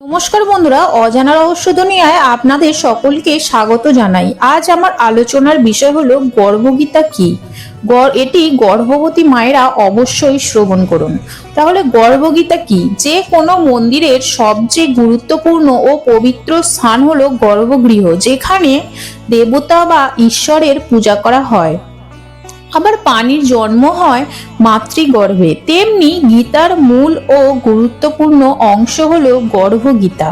নমস্কার বন্ধুরা, অজানা রহস্য দুনিয়ায় আপনাদের সকলকে স্বাগত জানাই। আজ আমার আলোচনার বিষয় হলো গর্ভগীতা কি। এটি গর্ভবতী মায়েরা অবশ্যই শ্রবণ করুন। তাহলে গর্ভগীতা কি? যে কোনো মন্দিরের সবচেয়ে গুরুত্বপূর্ণ ও পবিত্র স্থান হলো গর্ভগৃহ, যেখানে দেবতা বা ঈশ্বরের পূজা করা হয়। আবার প্রাণীর জন্ম হয় মাতৃগর্ভে, তেমনি গীতার মূল ও গুরুত্বপূর্ণ অংশ হলো গর্ভগীতা।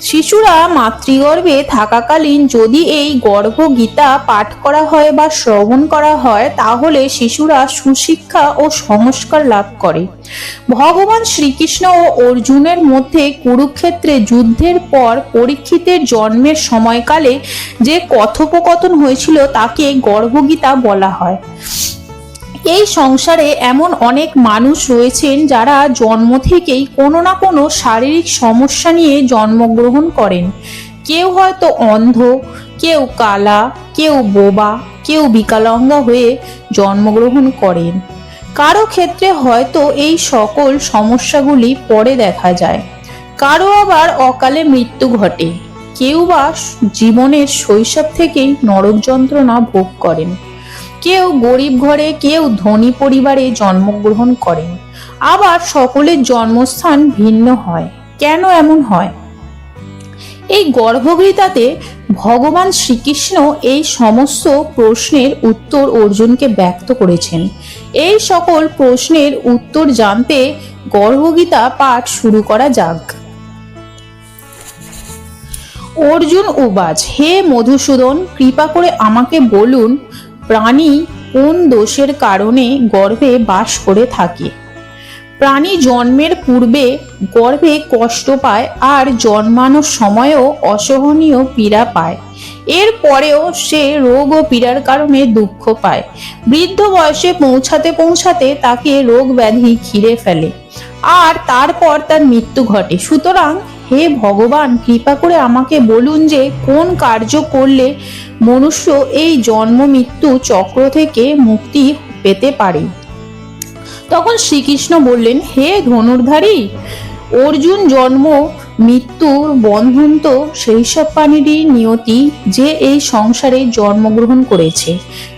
শিশুরা মাতৃগর্ভে থাকাকালীন যদি এই গর্ভগীতা পাঠ করা হয় বা শ্রবণ করা হয়, তাহলে শিশুরা সুশিক্ষা ও সংস্কার লাভ করে। ভগবান শ্রীকৃষ্ণ ও অর্জুনের মধ্যে কুরুক্ষেত্রে যুদ্ধের পর পরীক্ষিতের জন্মের সময়কালে যে কথোপকথন হয়েছিল তাকে গর্ভগীতা বলা হয়। এই সংসারে এমন অনেক মানুষ রয়েছেন যারা জন্ম থেকেই কোনো না কোনো শারীরিক সমস্যা নিয়ে জন্মগ্রহণ করেন। কেউ হয়তো অন্ধ, কেউ কালা, কেউ বোবা, কেউ বিকলাঙ্গা হয়ে জন্মগ্রহণ করেন। কারো ক্ষেত্রে হয়তো এই সকল সমস্যাগুলি পরে দেখা যায়, কারো আবার অকালে মৃত্যু ঘটে, কেউ বা জীবনের শৈশব থেকেই নরক যন্ত্রণা ভোগ করেন। কেউ গরিব ঘরে, কেউ ধনী পরিবারে জন্মগ্রহণ করেন। আবার সকলের জন্মস্থান ভিন্ন হয়। কেন এমন হয়? এই গর্ভগীতাতে ভগবান শ্রীকৃষ্ণ এই সমস্ত প্রশ্নের উত্তর অর্জুনকে ব্যক্ত করেছেন। এই সকল প্রশ্নের উত্তর জানতে গর্ভগীতা পাঠ শুরু করা যাক। অর্জুন উবাচ, হে মধুসূদন, কৃপা করে আমাকে বলুন, প্রাণী কোন দোষের কারণে গর্ভে বাস করে থাকে? প্রাণী জন্মের পূর্বে গর্ভে কষ্ট পায় আর জন্মানোর সময়ও অসহনীয় পীড়া পায়। এর পরেও সে রোগ ও পীড়ার কারণে দুঃখ পায়। বৃদ্ধ বয়সে পৌঁছাতে পৌঁছাতে তাকে রোগ ব্যাধি ঘিরে ফেলে আর তারপর তার মৃত্যু ঘটে। সুতরাং হে ভগবান, কৃপা করে আমাকে বলুন যে কোন কার্য করলে মনুষ্য এই জন্ম মৃত্যু চক্র থেকে মুক্তি পেতে পারে। তখন শ্রীকৃষ্ণ বললেন, হে ধনুর্ধারী অর্জুন, জন্ম মৃত্যুর বন্ধন তো সেই সব প্রাণীরই নিয়তি যে এই সংসারে জন্মগ্রহণ করেছে।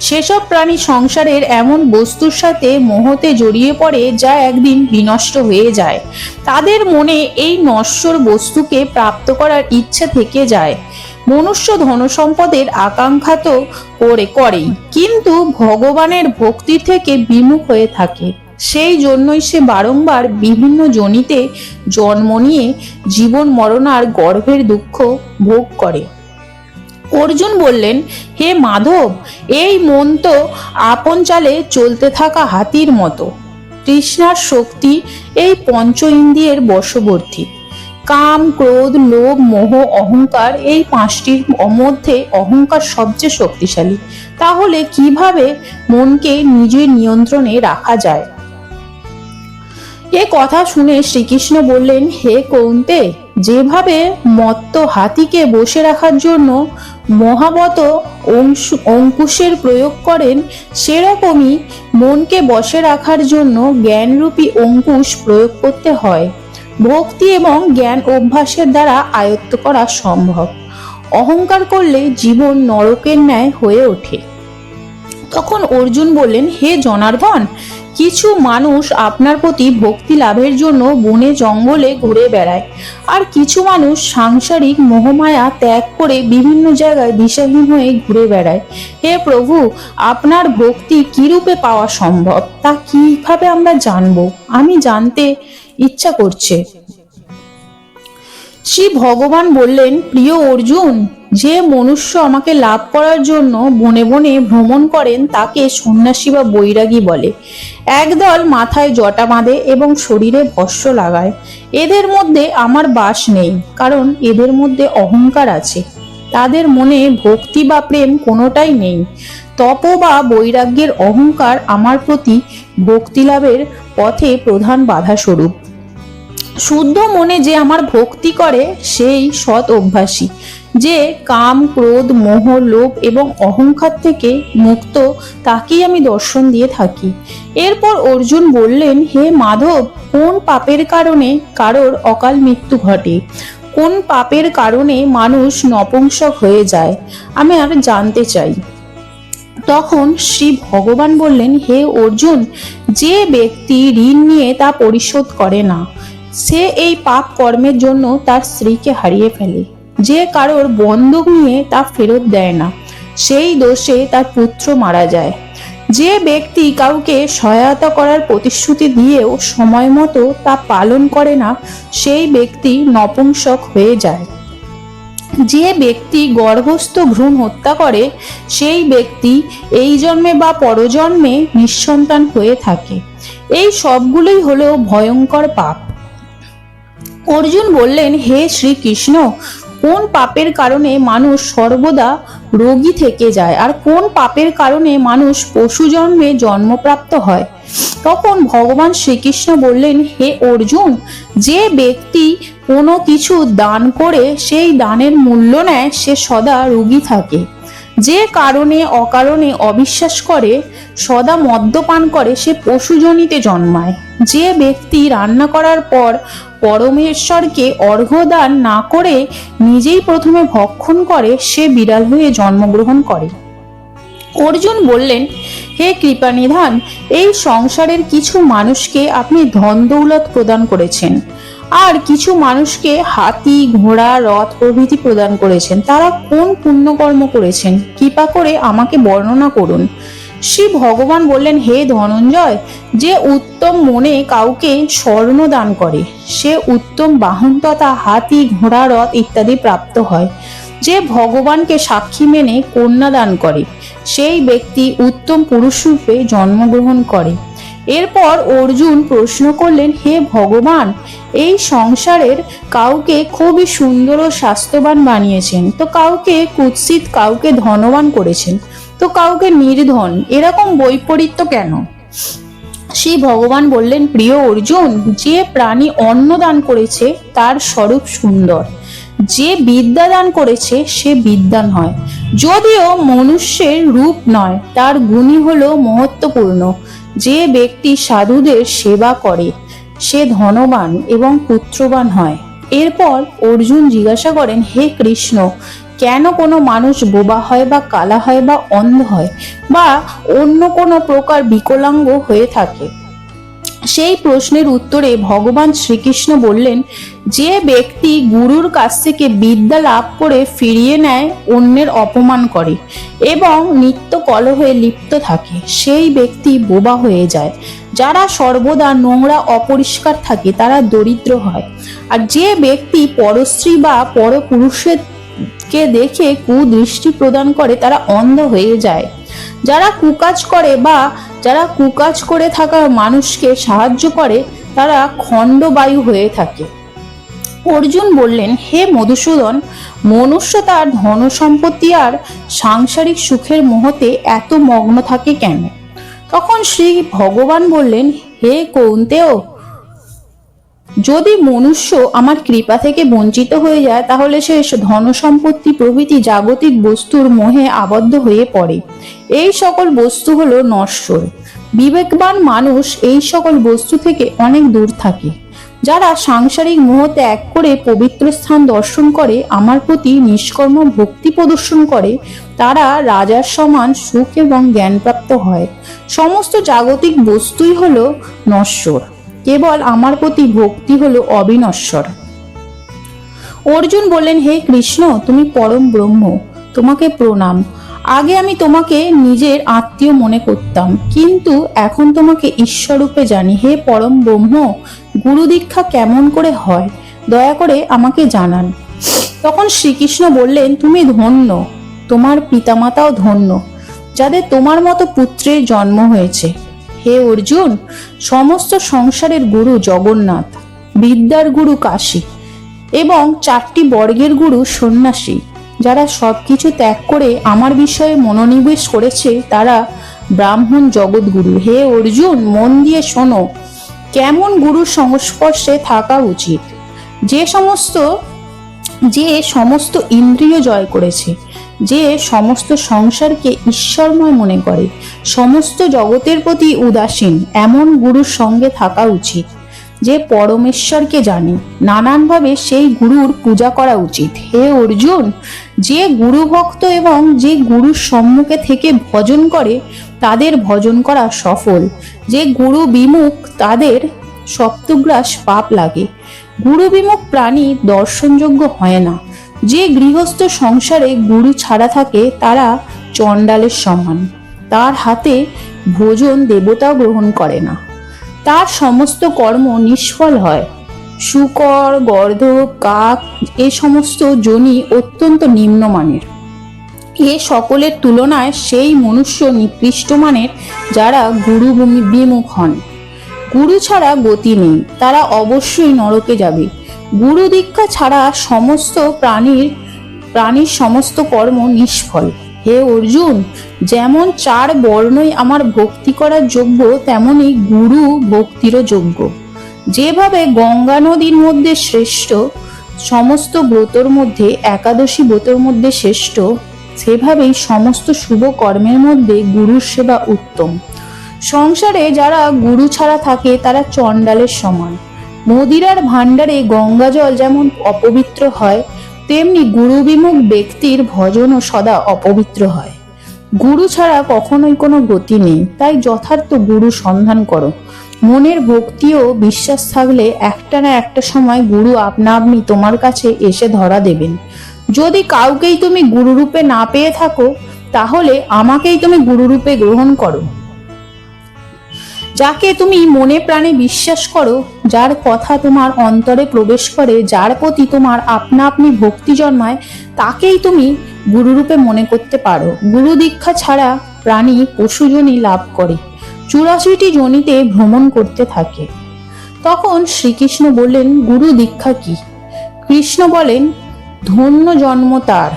সেসব প্রাণী সংসারের এমন বস্তুর সাথে মোহতে জড়িয়ে পড়ে যা একদিন বিনষ্ট হয়ে যায়। তাদের মনে এই নশ্বর বস্তুকে প্রাপ্ত করার ইচ্ছা থেকে যায়। মনুষ্য ধনসম্পদের আকাঙ্ক্ষা তো করেই, কিন্তু ভগবানের ভক্তি থেকে বিমুখ হয়ে থাকে। সেই জন্যই সে বারংবার বিভিন্ন যোনিতে জন্ম নিয়ে জীবন মরণার গর্ভের দুঃখ ভোগ করে। অর্জুন বললেন, হে মাধব, এই মন তো আপন চালে চলতে থাকা হাতির মতো। তৃষ্ণার শক্তি এই পঞ্চ ইন্দ্রিয়ের বশবর্তী। কাম, ক্রোধ, লোভ, মোহ, অহংকার, এই পাঁচটির মধ্যে অহংকার সবচেয়ে শক্তিশালী। তাহলে কিভাবে মনকে নিজের নিয়ন্ত্রণে রাখা যায়? এ কথা শুনে শ্রীকৃষ্ণ বললেন, হে কৌন্তে, যেভাবে মত্ত হাতিকে বসে রাখার জন্য মহাবত অঙ্কুশের প্রয়োগ করেন, সেরকমই মনকে বসে রাখার জন্য জ্ঞানরূপী অঙ্কুশ প্রয়োগ করতে হয়। ভক্তি এবং জ্ঞান অভ্যাসের দ্বারা আয়ত্ত করা সম্ভব। অহংকার করলে জীবন নরকের ন্যায় হয়ে ওঠে। তখন অর্জুন বললেন, হে জনার্দন, কিছু মানুষ আপনার প্রতি ভক্তি লাভের জন্য বনে জঙ্গলে ঘুরে বেড়ায়, আর কিছু মানুষ সাংসারিক মোহমায়া ত্যাগ করে বিভিন্ন জায়গায় দিশাহীন হয়ে ঘুরে বেড়ায়। হে প্রভু, আপনার ভক্তি কিরূপে পাওয়া সম্ভব তা কিভাবে আমরা জানবো? আমি জানতে ইচ্ছা করছে। শ্রী ভগবান বললেন, প্রিয় অর্জুন, যে মনুষ্য আমাকে লাভ করার জন্য বনে বনে ভ্রমণ করেন তাকে সন্ন্যাসী বা বৈরাগী বলে। একদল মাথায় জটা বাঁধে এবং শরীরে ভস্য লাগায়। এদের মধ্যে আমার বাস নেই, কারণ এদের মধ্যে অহংকার আছে। তাদের মনে ভক্তি বা প্রেম কোনোটাই নেই। তপ বা বৈরাগ্যের অহংকার আমার প্রতি ভক্তি লাভের পথে প্রধান বাধা স্বরূপ। শুদ্ধ মনে যে আমার ভক্তি করে সেই সৎ অভ্যাসী। যে কাম, ক্রোধ, মোহ, লোভ এবং অহংকার থেকে মুক্ত, তাকেই আমি দর্শন দিয়ে থাকি। এরপর অর্জুন বললেন, হে মাধব, কোন পাপের কারণে কারোর অকাল মৃত্যু ঘটে? কোন পাপের কারণে মানুষ নপুংসক হয়ে যায়? আমি আর জানতে চাই। তখন শ্রী ভগবান বললেন, হে অর্জুন, যে ব্যক্তি ঋণ নিয়ে তা পরিশোধ করে না, সে এই পাপ কর্মের জন্য তার স্ত্রীকে হারিয়ে ফেলে। যে কারোর বন্ধক নিয়ে তা ফেরত দেয় না, সেই দোষে তার পুত্র মারা যায়। যে ব্যক্তি কাউকে সহায়তা করার প্রতিশ্রুতি দিয়েও সময় মতো তা পালন করে না, সেই ব্যক্তি নপুংসক হয়ে যায়। যে ব্যক্তি গর্ভস্থ ভ্রূণ হত্যা করে, সেই ব্যক্তি এই জন্মে বা পরজন্মে নিঃসন্তান হয়ে থাকে। এই সবগুলোই হলো ভয়ঙ্কর পাপ। অর্জুন বললেন, হে শ্রীকৃষ্ণ, কোন পাপের কারণে মানুষ সর্বদা রোগী থেকে যায়, আর কোন পাপের কারণে মানুষ পশু জন্মে জন্মপ্রাপ্ত হয়? তখন ভগবান শ্রীকৃষ্ণ বললেন, হে অর্জুন, যে ব্যক্তি কোনো কিছু দান করে সেই দানের মূল্য নেয়, সে সদা রোগী থাকে। যে কারণে অকারণে অবিশ্বাস করে, সদা মদ্যপান করে, সে পশুজনিতে জন্মায়। যে ব্যক্তি রান্না করার পর পরমেশ্বরকে অর্ঘ্য দান না করে নিজেই প্রথমে ভক্ষণ করে, সে বিড়াল হয়ে জন্মগ্রহণ করে। অর্জুন বললেন, হে কৃপানিধান, এই সংসারের কিছু মানুষকে আপনি ধন দৌলত প্রদান করেছেন, আর কিছু মানুষকে হাতি, ঘোড়া, রথ প্রভৃতি প্রদান করেছেন। তারা কোন পুণ্যকর্ম করেছেন? কৃপা করে আমাকে বর্ণনা করুন। শ্রী ভগবান বললেন, হে ধনঞ্জয়, যে উত্তম মনে কাউকে স্বর্ণ দান করে, সে উত্তম বাহন তথা হাতি, ঘোড়া, রথ ইত্যাদি প্রাপ্ত হয়। যে ভগবানকে সাক্ষী মেনে কন্যা দান করে, সেই ব্যক্তি উত্তম পুরুষ রূপে জন্মগ্রহণ করে। এরপর অর্জুন প্রশ্ন করলেন, হে ভগবান, এই সংসারের কাউকে খুবই সুন্দর ও স্বাস্থ্যবান বানিয়েছেন, তো কাউকে কুৎসিত, কাউকে ধনবান করেছেন, তো কাউকে নির্ধন। এরকম বৈপরীত্য কেন? শ্রী ভগবান বললেন, প্রিয় অর্জুন, যে প্রাণী অন্ন দান করেছে তার স্বরূপ সুন্দর, যে বিদ্যা দান করেছে সে বিদ্বান হয়। যদিও মনুষ্যের রূপ নয়, তার গুণই হলো মহত্বপূর্ণ। যে ব্যক্তি সাধুদের সেবা করে, সে ধনবান এবং পুত্রবান হয়। এরপর অর্জুন জিজ্ঞাসা করেন, হে কৃষ্ণ, কেন কোনো মানুষ বোবা হয় বা কালা হয় বা অন্ধ হয় বা অন্য কোনো প্রকার বিকলাঙ্গ হয়ে থাকে? সেই প্রশ্নের উত্তরে ভগবান শ্রীকৃষ্ণ বললেন, যে ব্যক্তি গুরুর কাছ থেকে বিদ্যা লাভ করে ফিরিয়ে নেয়, অন্যের অপমান করে এবং নিত্য কলহে লিপ্ত থাকে, সেই ব্যক্তি বোবা হয়ে যায়। যারা সর্বদা নোংরা অপরিষ্কার থাকে, তারা দরিদ্র হয়। আর যে ব্যক্তি পরস্ত্রী বা পরপুরুষের কে দেখে কুদৃষ্টি প্রদান করে, তারা অন্ধ হয়ে যায়। যারা কুকাজ করে বা যারা কুকাজ করে থাকা মানুষকে সাহায্য করে, তারা খণ্ডবায়ু হয়ে থাকে। অর্জুন বললেন, হে মধুসূদন, মনুষ্য তার ধন সম্পত্তি আর সাংসারিক সুখের মোহতে এত মগ্ন থাকে কেন? তখন শ্রী ভগবান বললেন, হে কৌন্তেয়, যদি মনুষ্য আমার কৃপা থেকে বঞ্চিত হয়ে যায়, তাহলে সে ধন সম্পত্তি প্রভৃতি জাগতিক বস্তুর মোহে আবদ্ধ হয়ে পড়ে। এই সকল বস্তু হলো নশ্বর। বিবেকবান মানুষ এই সকল বস্তু থেকে অনেক দূর থাকে। যারা সাংসারিক মোহ ত্যাগ করে পবিত্র স্থান দর্শন করে, আমার প্রতি নিষ্কর্ম ভক্তি প্রদর্শন করে, তারা রাজার সমান সুখ এবং জ্ঞানপ্রাপ্ত হয়। সমস্ত জাগতিক বস্তুই হলো নশ্বর, কেবল আমার প্রতি ভক্তি হলো অবিনশ্বর। অর্জুন বললেন, হে কৃষ্ণ, তুমি পরম ব্রহ্ম, তোমাকে প্রণাম। আগে আমি তোমাকে নিজের আত্মীয় মনে করতাম, কিন্তু এখন তোমাকে ঈশ্বররূপে জানি। হে পরম ব্রহ্ম, গুরু দীক্ষা কেমন করে হয়, দয়া করে আমাকে জানান। তখন শ্রীকৃষ্ণ বললেন, তুমি ধন্য, তোমার পিতামাতাও ধন্য, যাদের তোমার মতো পুত্রের জন্ম হয়েছে। হে অর্জুন, সমস্ত সংসারের গুরু জগন্নাথ, বিদ্যার গুরু কাশী এবং 4টি বর্গের গুরু সন্ন্যাসী। যারা সবকিছু ত্যাগ করে আমার বিষয়ে মনোনিবেশ করেছে, তারা ব্রাহ্মণ জগৎগুরু। হে অর্জুন, মন দিয়ে শোনো, কেমন গুরুর সংস্পর্শে থাকা উচিত। যে সমস্ত যে সমস্ত ইন্দ্রিয় জয় করেছে, যে সমস্ত সংসারকে ঈশ্বরময় মনে করে, সমস্ত জগতের প্রতি উদাসীন, এমন গুরুর সঙ্গে থাকা উচিত। যে পরমেশ্বরকে জানে, নানানভাবে সেই গুরুর পূজা করা উচিত। হে অর্জুন, যে গুরু ভক্ত এবং যে গুরুর সম্মুখে থেকে ভজন করে তাদের ভজন করা সফল। যে গুরু বিমুখ তাদের সপ্তগ্রাস পাপ লাগে। গুরু বিমুখ প্রাণী দর্শনযোগ্য হয় না। যে গৃহস্থ সংসারে গুরু ছাড়া থাকে তারা চণ্ডালের সমান। তার হাতে ভোজন দেবতাও গ্রহণ করে না। তার সমস্ত কর্ম নিষ্ফল হয়। শূকর, গর্দভ, কাক এ সমস্ত যোনি অত্যন্ত নিম্নমানের। এ সকলের তুলনায় সেই মনুষ্য নিকৃষ্ট মানের যারা গুরু বিমুখ হন। গুরু ছাড়া গতি নেই, তারা অবশ্যই নরকে যাবে। গুরু দীক্ষা ছাড়া সমস্ত প্রাণীর সমস্ত কর্ম নিষ্ফল। হে অর্জুন, যেমন 4 বর্ণই আমার ভক্তি করার যোগ্য, তেমনি গুরু ভক্তিরও যোগ্য। যেভাবে গঙ্গা নদীর মধ্যে শ্রেষ্ঠ, সমস্ত ব্রতর মধ্যে একাদশী ব্রতর মধ্যে শ্রেষ্ঠ, সেভাবেই সমস্ত শুভ কর্মের মধ্যে গুরুর সেবা উত্তম। সংসারে যারা গুরু ছাড়া থাকে তারা চণ্ডালের সমান। মদিরার ভাণ্ডারে গঙ্গা জল যেমন অপবিত্র হয়, তেমনি গুরুবিমুখ ব্যক্তির ভজনও সদা অপবিত্র হয়। গুরু ছাড়া কখনোই কোনো গতি নেই, তাই যথার্থ গুরু সন্ধান করো। মনের ভক্তি ও বিশ্বাস থাকলে একটা না একটা সময় গুরু আপনা আপনি তোমার কাছে এসে ধরা দেবেন। যদি কাউকেই তুমি গুরুরূপে না পেয়ে থাকো, তাহলে আমাকেই তুমি গুরুরূপে গ্রহণ করো। যাকে তুমি মনে প্রাণে বিশ্বাস করো, যার কথা তোমার অন্তরে প্রবেশ করে, যার প্রতি তোমার আপনা আপনি ভক্তি জন্মায়, তাকেই তুমি গুরুরূপে মনে করতে পারো। গুরু দীক্ষা ছাড়া প্রাণী পশুজনি লাভ করে, 84টি যোনিতে ভ্রমণ করতে থাকে। তখন শ্রীকৃষ্ণ বললেন, গুরু দীক্ষা কি? কৃষ্ণ বলেন, ধন্য জন্ম তার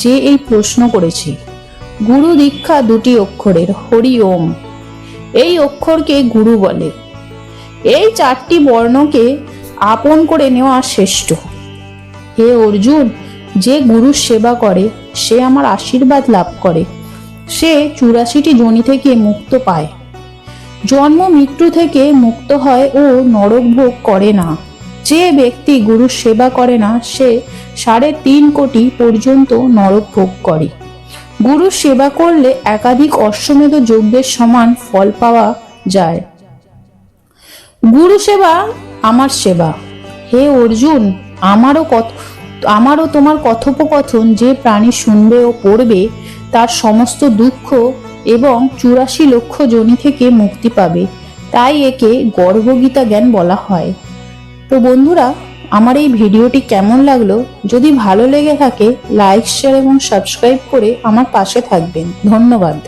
যে এই প্রশ্ন করেছে। গুরু দীক্ষা 2টি অক্ষরের, হরি ওম। এই অক্ষরকে গুরু বলে। এই 4টি বর্ণকে আপন করে নেওয়া শ্রেষ্ঠ। হে অর্জুন, যে গুরুর সেবা করে সে আমার আশীর্বাদ লাভ করে। সে 84টি যোনি থেকে মুক্ত পায়, জন্ম মৃত্যু থেকে মুক্ত হয় ও নরক ভোগ করে না। যে ব্যক্তি গুরুর সেবা করে না সে 3.5 কোটি পর্যন্ত নরক ভোগ করে। গুরু সেবা করলে একাধিক অশ্বমেধ যজ্ঞের সমান ফল পাওয়া যায়। গুরু সেবা আমার সেবা। হে অর্জুন, আমারও তোমার কথোপকথন যে প্রাণী শুনবে ও পড়বে তার সমস্ত দুঃখ এবং 84 লক্ষ যোনি থেকে মুক্তি পাবে। তাই একে গর্ভগীতা জ্ঞান বলা হয়। তো বন্ধুরা, আমার এই ভিডিওটি কেমন লাগলো? যদি ভালো লেগে থাকে লাইক, শেয়ার এবং সাবস্ক্রাইব করে আমার পাশে থাকবেন। ধন্যবাদ।